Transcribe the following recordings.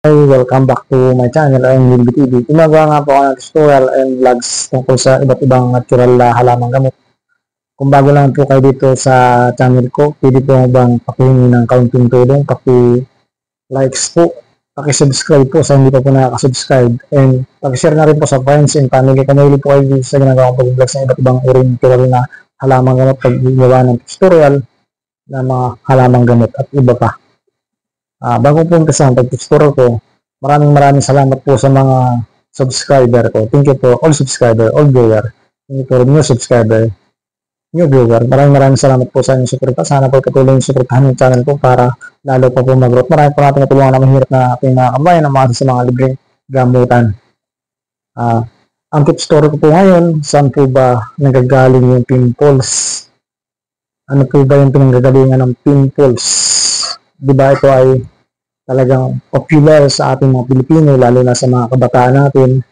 Hi, welcome back to my channel, I'm Wilby TV. Gumagawa nga po ako ng tutorial and vlogs tungkol sa iba't ibang natural na halamang gamot. Kung bago lang po kayo dito sa channel ko, pwede po bang pakihingi ng kaunting tulong, paki-likes po, paki-subscribe po sa hindi pa po nakaka-subscribe, and paki-share na rin po sa friends and family kung mahilig po kayo dito sa ginagawang pag-vlogs ng iba't ibang uri natural na halamang gamot, pag-gawa ng tutorial ng mga halamang gamot at iba pa. Bago po umpisa ang pag-tutorial ko, maraming salamat po sa mga subscriber ko. Thank you po all subscriber, all viewer. Thank you for new subscriber, new viewer. Maraming salamat po sa inyong suporta. Sana po patuloy yung suportahan yung channel ko para lalo pa po mag-growth. Marami po natin natulungan na mahirap na ating mga kabayan na mga sa mga libreng gamutan. Ang tip story ko po ngayon, saan po ba nagagaling yung pimples? Ano po ba yung pinanggagalingan ng pimples? Diba ito ay talagang popular sa ating mga Pilipino, lalo na sa mga kabataan natin,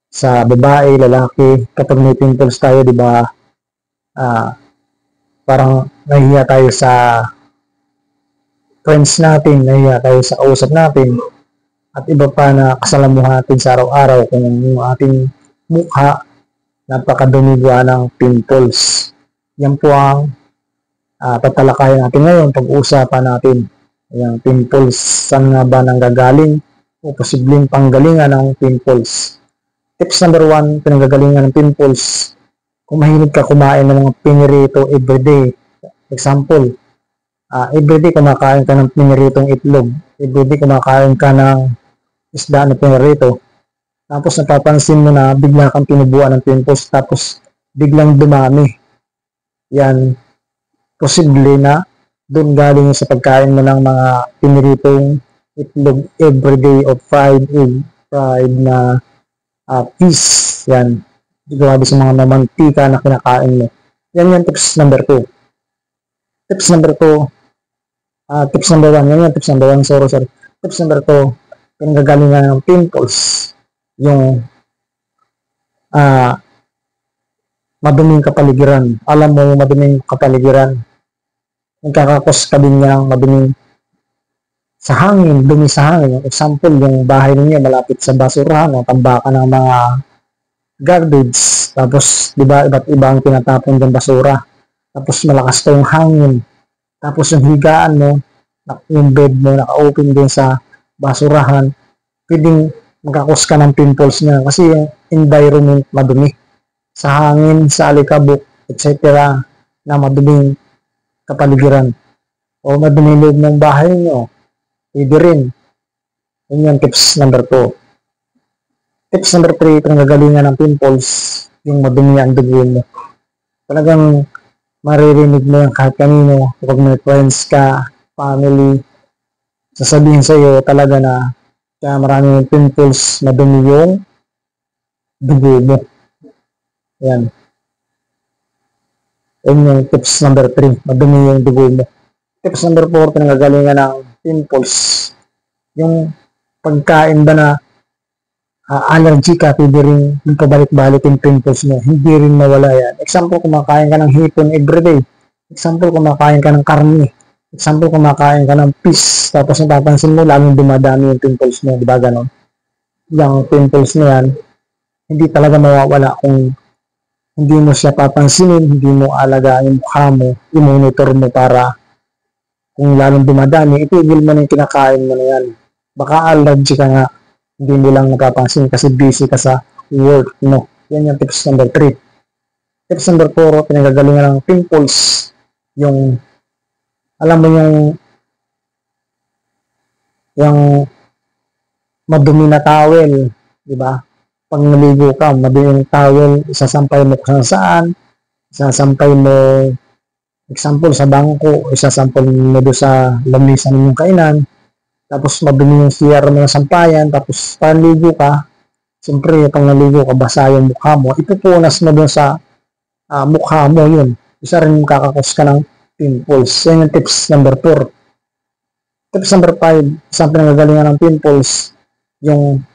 sa babae, lalaki. Kapag may pimples tayo, di ba, parang nahihiya tayo sa friends natin, nahihiya tayo sa kausap natin, at iba pa na kasalamuhan natin sa araw-araw kung yung ating mukha napakadumi ng pimples. Yan po ang tatalakayin natin ngayon, pag-uusapan natin yung pimples, saan nga ba nanggagaling o posibleng panggalingan ng pimples. Tips number 1, pinanggagalingan ng pimples. Kung mahilig ka kumain ng mga pinirito everyday, example, everyday kumakain ka ng piniritong itlog, everyday kumakain ka ng isda na pinirito, tapos napapansin mo na bigla kang tinubuan ng pimples, tapos biglang dumami. Yan, posible na doon galing sa pagkain mo ng mga piniritong itlog everyday o fried egg, fried na fish. Yan, grabe sa mga mamantika na kinakain mo. Yan yung tips number 2. Tips number 2, tips number 1, yan yung tips number 1, sorry. Tips number 2, pinagagalingan ng pimples, yung maduming kapaligiran. Alam mo yung maduming kapaligiran, nagkakakos ka din ng maduming sa hangin, dumi sa hangin. Example, yung bahay ninyo malapit sa basurahan o tambakan ng mga garbage. Tapos, di ba, iba't iba ang tinatapon ng basura. Tapos, malakas to yung hangin. Tapos, yung higaan mo, yung bed mo, naka-open din sa basurahan. Pwedeng magkakos ka ng pimples niya kasi yung environment madumi. Sa hangin, sa alikabok, etc. na maduming kapaligiran o madumi loob ng bahay nyo, pwede rin. Yun yung tips number 2. Tips number 3, pinanggagalingan ng pimples, yung madumi ang dugo mo. Talagang maririnig mo yung kahit kanino, kapag may friends ka, family, sasabihin sa iyo talaga na kaya maraming pimples, madumi yung dugo mo. Yan. Yun yung tips number 3, madumi yung dugo mo. Tips number 4, pinanggagalingan ng pimples, yung pagkain ba na allergy ka, pwede rin yung pabalik-balik yung pimples mo, hindi rin mawala yan. Example, kumakain ka ng hipon everyday. Example, kumakain ka ng karne. Example, kumakain ka ng fish, tapos napapansin mo, lalong dumadami yung pimples mo, diba ganon? Yung pimples na yan, hindi talaga mawawala kung hindi mo siya papansinin, hindi mo alagaan yung mukha mo, i-monitor mo para kung lalong dumadami, itigil mo na yung kinakain mo na yan. Baka allergy ka nga, hindi mo lang napapansin kasi busy ka sa work mo. Yan yung tips number 3. Tips number 4, pinagagalingan ng pimples, yung alam mo yung madumi na towel, di ba? Pag naligo ka, madumi yung towel, isasampay mo kung saan, isasampay mo, example, sa bangko, isasampay mo doon sa lamisan ng kainan, tapos madumi yung CR mo ng sampayan, tapos panligo ka, siyempre, pag naligo ka, basa yung mukha mo, ipupunas mo doon sa mukha mo yun. Isa rin kakakos ka ng pimples. Yan yung tips number 4. Tips number 5, isang pinanggagalingan ng pimples, yung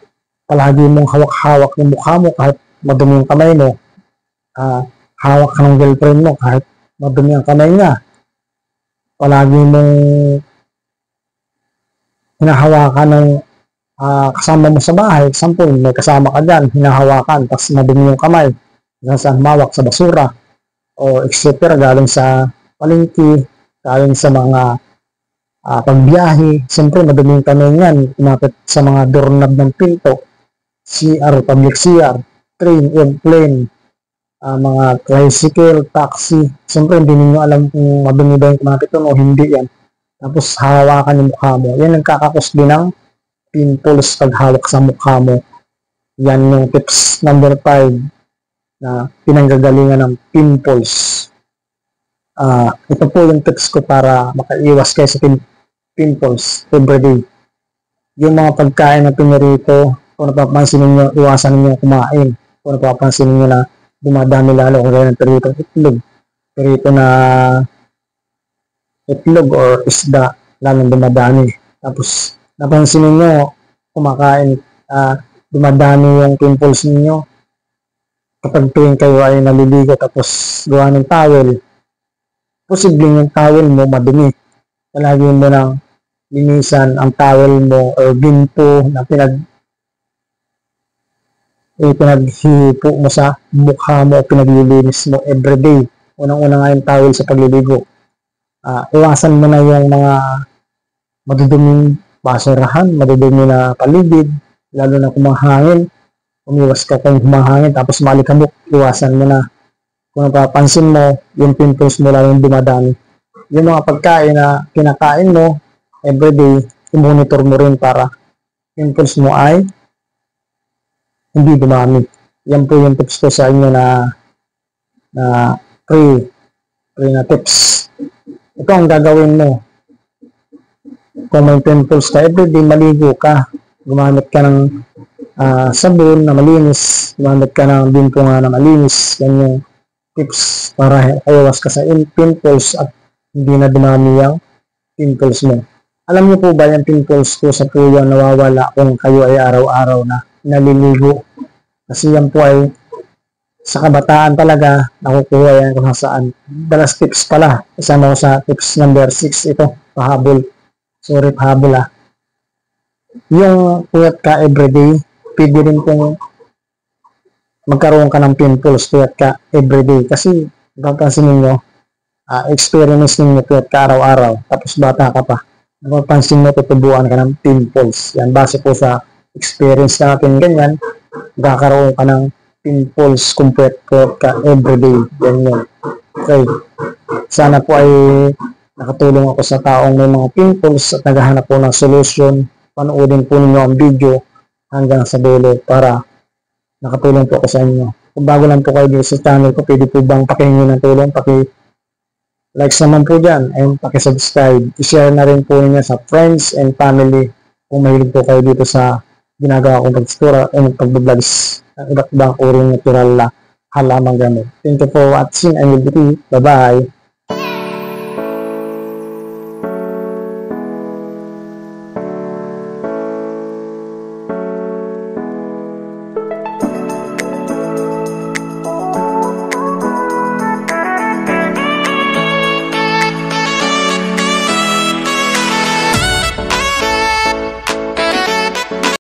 palagi mong hawak-hawak yung mukha mo kahit madumi yung kamay mo. Hawak ka ng girlfriend mo kahit madumi ang kamay niya. Palagi mong hinahawakan ng kasama mo sa bahay, example, may kasama ka dyan, hinahawakan, tapos madumi yung kamay, saan mawak sa basura, o etc. galing sa palengke, galing sa mga pagbiyahe, siyempre madumi yung kamay yan, kumapit sa mga doorknob ng pinto, CR, public CR, train, airplane, mga tricycle, taxi, siyempre hindi ninyo alam kung madumi ba yung kumapit o hindi yan. Tapos hawakan yung mukha mo, yan nagkakakos din ng pimples pag hawak sa mukha mo. Yan yung tips number 5 na pinanggagalingan ng pimples. Ito po yung tips ko para makaiwas kayo sa pimples everyday. Yung mga pagkain na pinirito, kung napapansin ninyo, iwasan ninyo kumain. Kung napapansin ninyo na dumadami lalo kung gaya ng pirito itlog. Pirito na itlog or isda, lalong dumadami. Tapos, napansin ninyo, kumakain, dumadami yung pimples ninyo. Kapag tuwing kayo ay naliligo tapos gawa ng towel, posibleng yung towel mo madumi. Palagi mo nang linisan ang towel mo or ginto na pinaghipo mo sa mukha mo o pinaglilinis mo everyday. Unang-una nga yung towel sa pagliligo. Iwasan mo na yung mga maduduming basurahan, madudumi na paligid, lalo na kumahangin. Umiwas ka kung humahangin tapos malikabok, iwasan mo na. Kung napapansin mo, yung pimples mo lang yung dumadami. Yung mga pagkain na kinakain mo, everyday, i-monitor mo rin para pimples mo ay hindi dumami. Yan po yung tips ko sa inyo na free na tips. Ito ang gagawin mo. Kung may pimples ka, everyday maligo ka. Gumamit ka ng sabon na malinis. Gumamit ka ng bimpunga na malinis. Yan yung tips para iwas ka sa pimples at hindi na dumami yung pimples mo. Alam niyo po ba yung pimples ko sa po yung nawawala kung kayo ay araw-araw na naliligo? Kasi yan po ay sa kabataan talaga nakukuha yan kung saan. Dalas tips pala. Isama ko sa tips number 6 ito. Pahabol. Sorry, pahabol Yung puyat ka everyday, pwede rin kung magkaroon ka ng pimples puyat ka everyday. Kasi napapansin ninyo, experience ninyo puyat ka araw-araw. Tapos bata ka pa. Napapansin mo, tutubuan ka ng pimples. Yan, base po sa experience natin ganyan, magkakaroon ka ng pimples kung puyat ka everyday. Ganyan. Okay. Sana po ay nakatulong ako sa taong may mga pimples at naghahanap po ng solution. Panoodin po ninyo ang video hanggang sa dulo para nakatulong po ako sa inyo. Kung bago lang po kayo dito sa channel ko, pwede po bang pakihingi ng tulong? Likes naman po dyan and pakisubscribe. I-share na rin po ninyo sa friends and family kung mahilig po kayo dito sa ginagawa kong pag-explore and pag-vlogs ng iba't ibang uri natural na halamang gamit. Thank you for watching and bye-bye.